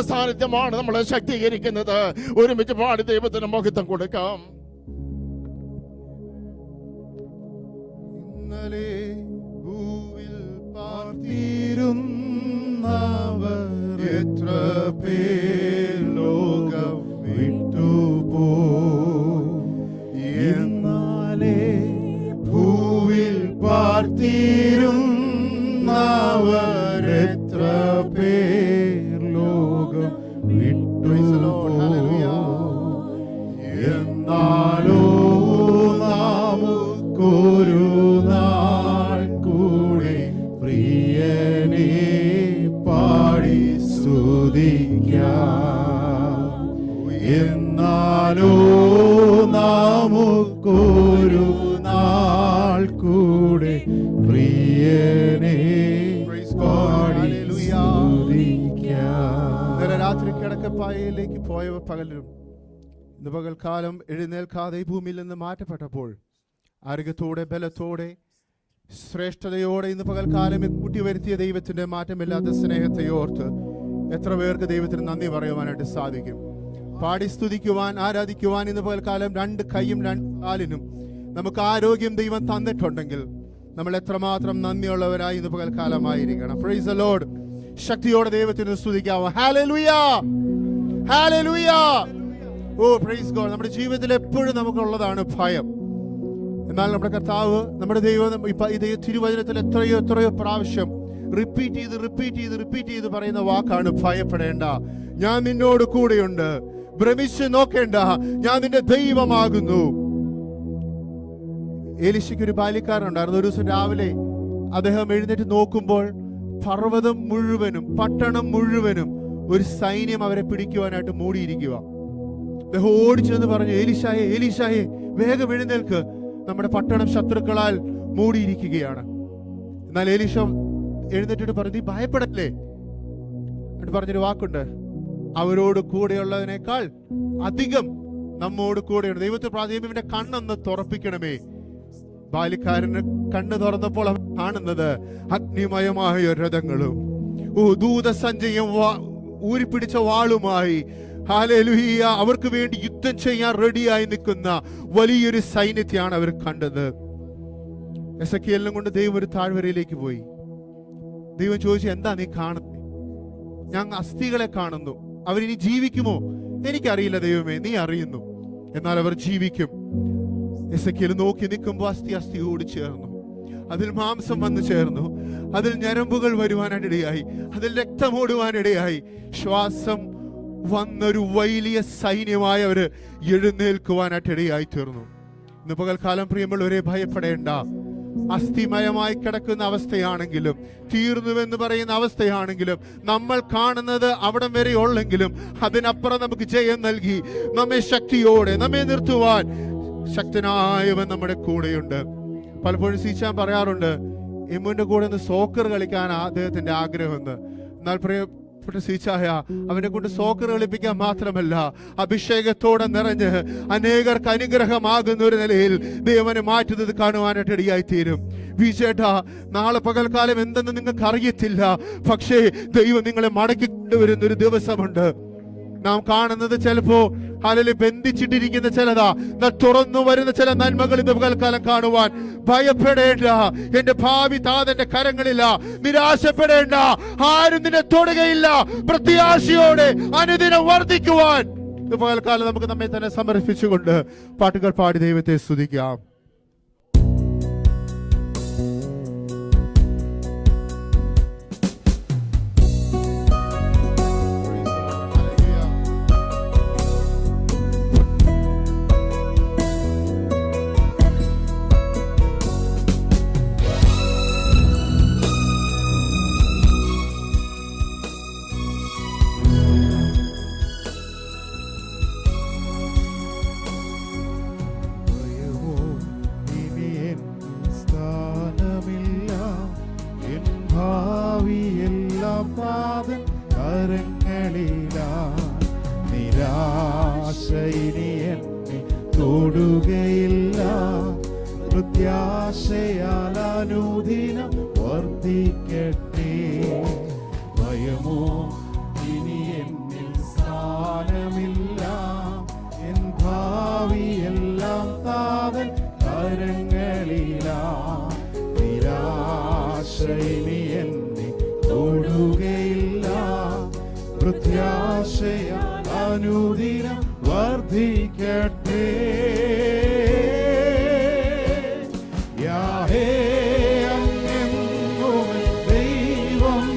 സാന്നിധ്യമാണ് നമ്മളെ ശക്തീകരിക്കുന്നത്. ഒരുമിച്ച് പാടി ദൈവത്തിന് മഹത്വം കൊടുക്കാം. ഇന്നലെ ഭൂവിൽ പാർത്തിരുന്നവർ എത്ര പേർ ലോകം വിട്ടുപോയി. എന്നാലേ ഭൂവിൽ പാർത്തിരുന്നവർ എത്ര പേർ ലോകം വിട്ടുപോയി. എന്നാലോ നമുക്കൊരു നാൾ കൂടെ പ്രിയനെ പാടി സ്തുതിക്കാം. എന്നാലോ നമുക്കൊരു നാൾ കൂടെ പ്രിയനെ പാടി സ്തുതിക്കാം. ഇന്നലെ രാത്രി കിടക്കപ്പായയിലേക്ക് പോയവർ പകലും ഇന്ന് പകൽക്കാലം എഴുന്നേൽക്കാതെ ഈ ഭൂമിയിൽ നിന്ന് മാറ്റപ്പെട്ടപ്പോൾ ആരോഗ്യത്തോടെ ബലത്തോടെ ശ്രേഷ്ഠതയോടെ ഇന്ന് പകൽക്കാലം കൂട്ടി വരുത്തിയ ദൈവത്തിന്റെ മാറ്റമില്ലാത്ത സ്നേഹത്തെ ഓർത്ത് എത്ര പേർക്ക് ദൈവത്തിന് നന്ദി പറയുവാനായിട്ട് സാധിക്കും. പാടി സ്തുതിക്കുവാൻ ആരാധിക്കുവാൻ ഇന്ന് പകൽക്കാലം രണ്ട് കൈയും രണ്ട് കാലിനും നമുക്ക് ആരോഗ്യം ദൈവം തന്നിട്ടുണ്ടെങ്കിൽ നമ്മൾ എത്രമാത്രം നന്ദിയുള്ളവരായി ഇന്ന് പകൽക്കാലമായിരിക്കണം. Praise the Lord. ശക്തിയോടെ ദൈവത്തിന് സ്തുതിക്കാവോ. ഹല്ലേലൂയ, ഹല്ലേലൂയ. Oh praise God. നമ്മുടെ ജീവിതത്തിൽ എപ്പോഴും നമുക്കുള്ളതാണ് ഭയം. എന്നാൽ നമ്മുടെ കർത്താവ്, നമ്മുടെ ദൈവം ഇത് തിരുവചനത്തിൽ എത്രയോ പ്രാവശ്യം റിപ്പീറ്റ് ചെയ്ത് പറയുന്ന വാക്കാണ് ഭയപ്പെടേണ്ട, ഞാൻ നിന്നോട് കൂടെയുണ്ട്, ഭ്രമിച്ച് നോക്കേണ്ട, ഞാൻ നിന്റെ ദൈവമാകുന്നു. എലീശയ്ക്ക് ഒരു ബാല്യക്കാരനുണ്ടായിരുന്നു. ഒരു ദിവസം രാവിലെ അദ്ദേഹം എഴുന്നേറ്റ് നോക്കുമ്പോൾ പർവ്വതം മുഴുവനും പട്ടണം മുഴുവനും ഒരു സൈന്യം അവരെ പിടിക്കുവാനായിട്ട് മൂടിയിരിക്കുക. അദ്ദേഹം ഓടിച്ചെന്ന് പറഞ്ഞു, എലീശായെ എലീശായെ വേഗം എഴുന്നേൽക്ക്, നമ്മുടെ പട്ടണം ശത്രുക്കളാൽ മൂടിയിരിക്കുകയാണ്. എന്നാൽ എലീശ എഴുന്നേറ്റിട്ട് പറഞ്ഞു, നീ ഭയപ്പെടല്ലേ. എന്നിട്ട് പറഞ്ഞൊരു വാക്കുണ്ട്, അവരോട് കൂടെയുള്ളതിനേക്കാൾ അധികം നമ്മോട് കൂടെയുണ്ട്. ദൈവത്തെ പ്രാർത്ഥിക്കുമ്പോൾ കണ്ണൊന്ന് തുറപ്പിക്കണമേ. ബാല്യക്കാരന് കണ്ണ് തുറന്നപ്പോൾ അവൻ കാണുന്നത് അഗ്നിമയമായ രഥങ്ങളും ദൂതസഞ്ചയം ഊരിപ്പിടിച്ച വാളുമായി, ഹല്ലേലൂയ, അവർക്ക് വേണ്ടി യുദ്ധം ചെയ്യാൻ റെഡിയായി നിൽക്കുന്ന വലിയൊരു സൈന്യത്തെയാണ് അവർ കണ്ടത്. എസെക്കിയേലിനെ കൊണ്ട് ദൈവം ഒരു താഴ്വരയിലേക്ക് പോയി. ദൈവം ചോദിച്ചു, എന്താ നീ കാണുന്നത്? ഞാൻ അസ്ഥികളെ കാണുന്നു. അവരിനി ജീവിക്കുമോ? എനിക്കറിയില്ല ദൈവമേ, നീ അറിയുന്നു. എന്നാൽ അവർ ജീവിക്കും. എസെക്കിയേൽ നോക്കി നിൽക്കുമ്പോൾ അസ്ഥി ഓടി ചേർന്നു. അതിൽ മാംസം വന്നു ചേർന്നു. അതിൽ ഞരമ്പുകൾ വരുവാനിടയായി. അതിൽ രക്തം ഓടുവാനിടയായി. ശ്വാസം വന്നൊരു വലിയ സൈന്യമായി അവര് എഴുന്നേൽക്കുവാനായിട്ട് ഇടയായി തീർന്നു. ഇന്ന് പകൽക്കാലം പ്രിയമുള്ളവരെ, ഭയപ്പെടേണ്ട. അസ്ഥിമയമായി കിടക്കുന്ന അവസ്ഥയാണെങ്കിലും, തീർന്നുവെന്ന് പറയുന്ന അവസ്ഥയാണെങ്കിലും, നമ്മൾ കാണുന്നത് അവിടം വരെ ഉള്ളെങ്കിലും അതിനപ്പുറം നമുക്ക് ജയം നൽകി നമ്മെ ശക്തിയോടെ നമ്മെ നിർത്തുവാൻ ശക്തനായവൻ നമ്മുടെ കൂടെയുണ്ട്. പലപ്പോഴും സീച്ചാൻ പറയാറുണ്ട്, എമ്മുന്റെ കൂടെ ഒന്ന് സോക്കർ കളിക്കാൻ അദ്ദേഹത്തിന്റെ ആഗ്രഹമെന്ന്. എന്നാൽ സീച്ചായ അവനെ കൊണ്ട് സോക്കർ കളിപ്പിക്കാൻ മാത്രമല്ല, അഭിഷേകത്തോടെ നിറഞ്ഞ് അനേകർക്ക് അനുഗ്രഹമാകുന്ന ഒരു നിലയിൽ ദൈവനെ മാറ്റുന്നത് കാണുവാനായിട്ട് ഇടയായി തീരും. വിജേട്ടാ, നാളെ പകൽക്കാലം എന്തെന്ന് നിങ്ങൾക്ക് അറിയത്തില്ല, പക്ഷേ ദൈവം നിങ്ങളെ മടക്കി കൊണ്ടുവരുന്ന ഒരു ദിവസമുണ്ട്. നാം കാണുന്നത് ചിലപ്പോ അല്ലെങ്കിൽ ബന്ധിച്ചിട്ടിരിക്കുന്ന ചിലതാ, തുറന്നു വരുന്ന ചില നന്മകൾ ഇന്ന് പകൽക്കാലം കാണുവാൻ ഭയപ്പെടേണ്ട. എന്റെ ഭാവി താതന്റെ കരങ്ങളില്ല. നിരാശപ്പെടേണ്ട. ആരും നിന്നെ തൊടുകയില്ല. പ്രത്യാശയോടെ അനുദിനം വർദ്ധിക്കുവാൻ ഇന്ന് പകൽക്കാലം നമുക്ക് നമ്മെ തന്നെ സമർപ്പിച്ചുകൊണ്ട് പാട്ടുകൾ പാടി ദൈവത്തെ സ്തുതിക്കാം. തൊടുകയില്ല. പ്രത്യാശയാൽ അനുദിനം വർദ്ധിക്കട്ടെ. ഭയമോ ഇനി പ്രത്യാശയ അനുദിനം വർദ്ധിക്കട്ടെ. യാഹേ അങ്ങെന്നും ദൈവം,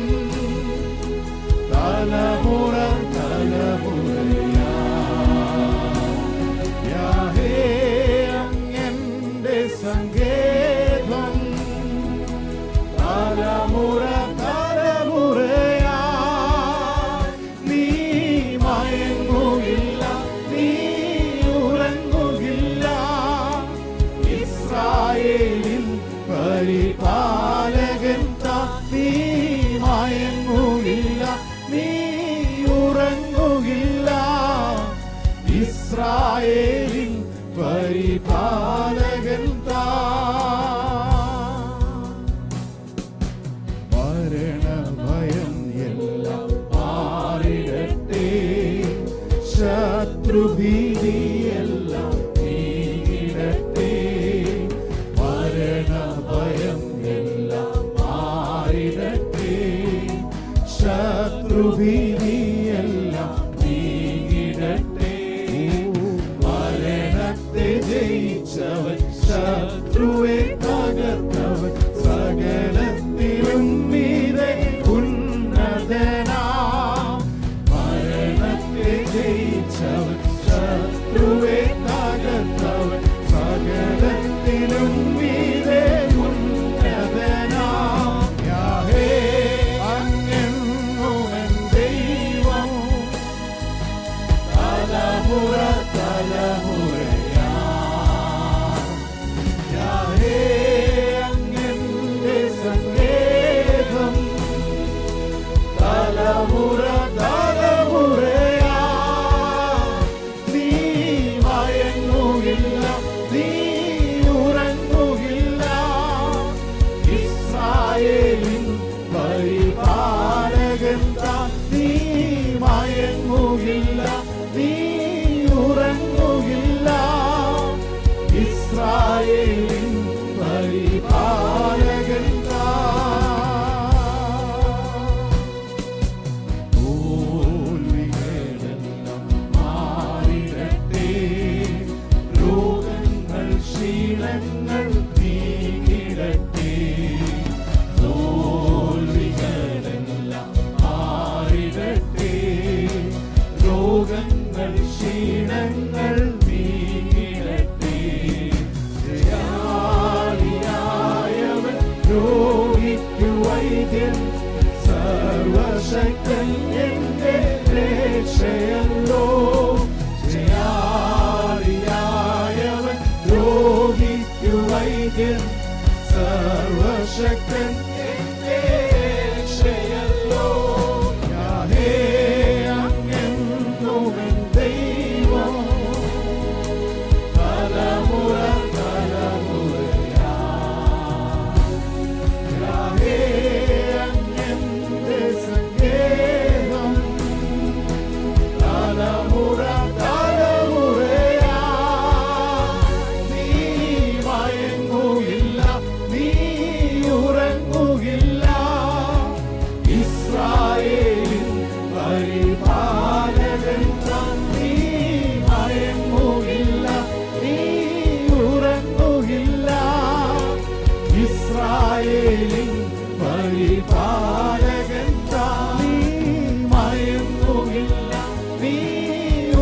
തലമുറ തലമുറയാ. യാഹേ അങ്ങെന്റെ സങ്കേതം, തലമുറ തലമുറയാ. നീ മയങ്ങുകില്ല, നീ ഉറങ്ങുകില്ല. ഇസ്രായേലിൻ പരിപാലകൻ താൻ. നീ മയങ്ങുകില്ല, നീ ഉറങ്ങുകില്ല. ഇസ്രായേലിൻ പരിപാലകൻ താൻ. മരണഭയം എല്ലാം മാറിടട്ടെ, ശത്രുഭീതിയെല്ലാം നീങ്ങിടട്ടെ. മരണഭയം എല്ലാം മാറിടട്ടെ, ശത്രുഭീതിയെല്ലാം നീങ്ങിടട്ടെ. മരണത്തെ ജയിച്ചവൻ, ശത്രുവെ തകർത്തവൻ, സകലത്തിലും മീതെ ഉന്നതനാ. മരണത്തെ ജയിച്ചവൻ, ശത്രുവെ തകർത്തവൻ, സകലത്തിലും മീതെ ഉന്നതനാ. യാഹേ അങ്ങെന്നും ദൈവം, തലമുറ തലമുറയാ. യാഹേ അങ്ങെന്റെ സങ്കേതം, തലമുറ തലമുറയാ. നീ മയങ്ങുകില്ല, നീ ഉറങ്ങുകില്ല. ഇസ്രായേലിൻ പരിപാലകൻ താൻ. നീ മയങ്ങുകില്ല, നീ ഉറങ്ങുകില്ല. ഇസ്രായേലിൻ പരിപാലകൻ തോൽവികളെല്ലാം മാറിടട്ടെ, രോഗങ്ങൾ ക്ഷീണങ്ങൾ നീങ്ങിടട്ടെ. തോൽവികളെല്ലാം മാറിടട്ടെ, രോഗങ്ങൾ ക്ഷീണങ്ങൾ നീങ്ങിടട്ടെ. ജയാളിയായവൻ രോഗിക്കു വൈദ്യൻ, സർവശക്തൻ എന്റെ രക്ഷയല്ലോ. ജയാളിയായവൻ രോഗിക്കു വൈദ്യൻ, സർവശക്തൻ എന്റെ രക്ഷയല്ലോ. യാഹേ അങ്ങെന്നും ദൈവം, തലമുറ തലമുറയാ. യാഹേ അങ്ങെന്റെ സങ്കേതം, തലമുറ തലമുറയാ. നീ മയങ്ങുകില്ല, നീ ഉറങ്ങുകില്ല. ഇസ്രായേലിൻ പരിപാലകൻ താൻ. നീ മയങ്ങുകില്ല, നീ ഉറങ്ങുകില്ല. ഇസ്രായേലിൻ പരിപാലകൻ താൻ. നീ മയങ്ങുകില്ല, നീ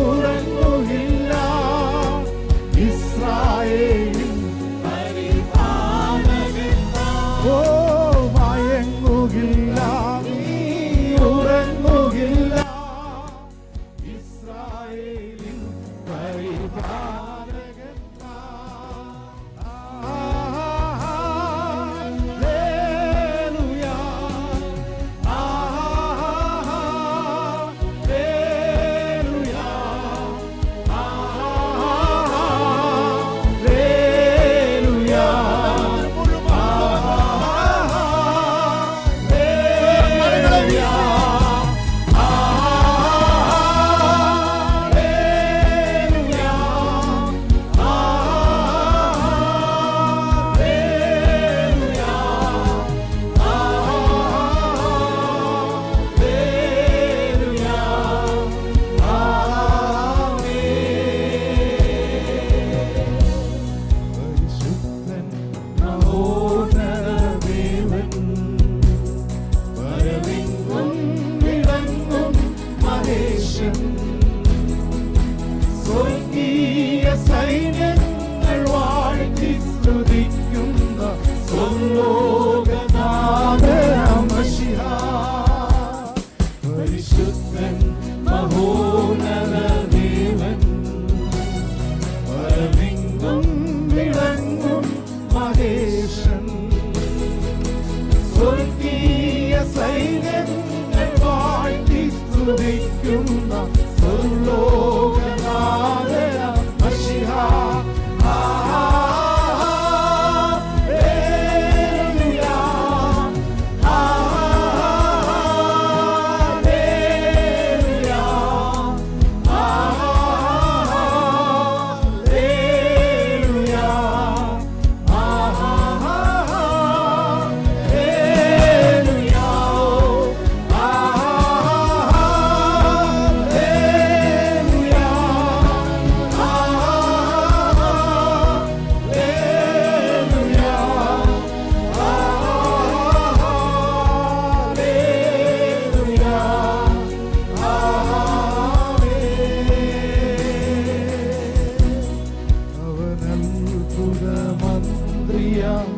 ഉറങ്ങുകില്ല. ഇസ്രായേലിൻ പരിപാലകൻ താൻ. ഓ മയങ്ങുകില്ല, നീ ഉറങ്ങുകില്ല. ഇസ്രായേലിൻ പരിപാലകൻ താൻ. Hallelujah, hallelujah. മഹോന്നത ദേവൻ പരമെങ്ങും വിളങ്ങും മഹേശൻ സ്വർഗീയ സൈന്യങ്ങൾ വാഴ്ത്തി സ്തുതിക്കുന്ന സർവ്വലോകനാഥന മശിഹാ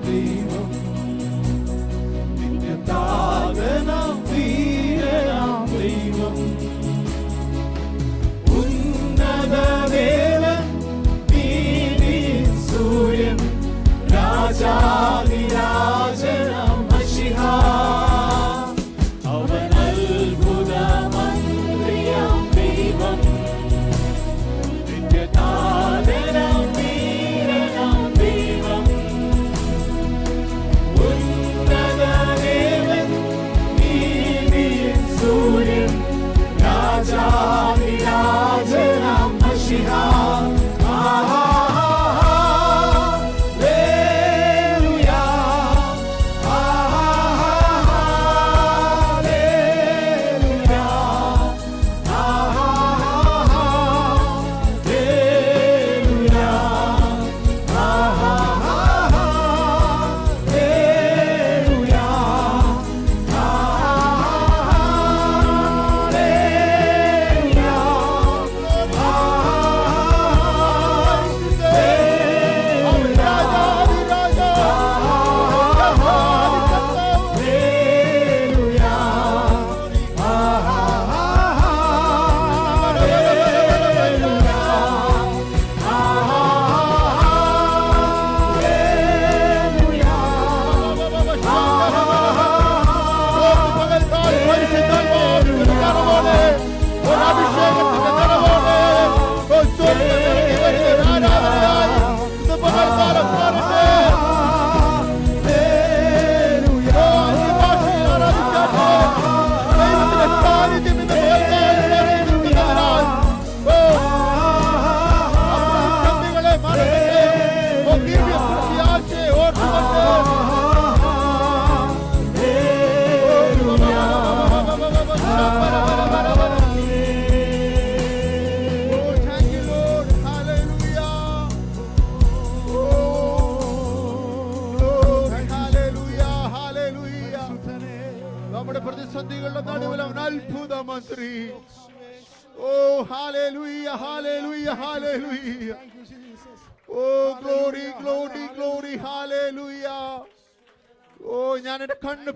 ദൈവം നിത്യതാതനാം വീരനാം ദൈവം ഉന്നത ദേവൻ നീതിയിൻ സൂര്യൻ രാജാധിരാജനാം മശിഹാ അവൻ അത്ഭുത മന്ത്രിയാം ദൈവം നിത്യതാതനാം വീരനാം ദൈവം സൂര്യൻ രാജാധിരാജനാം മശിഹാ ഹല്ലേലൂയാ ഹല്ലേലൂയാ ഹല്ലേലൂയാ നമ്മുടെ പ്രതിസന്ധികളുടെ നടുവിൽ അവൻ അത്ഭുത മന്ത്രി. ഓ ഹല്ലേലൂയ ഹല്ലേലൂയ ഹല്ലേലൂയ. ഓ ഗ്ലോറി ഗ്ലോറി ഗ്ലോറി ഹല്ലേലൂയ. ഓ ഞാൻ എന്റെ കണ്ണ്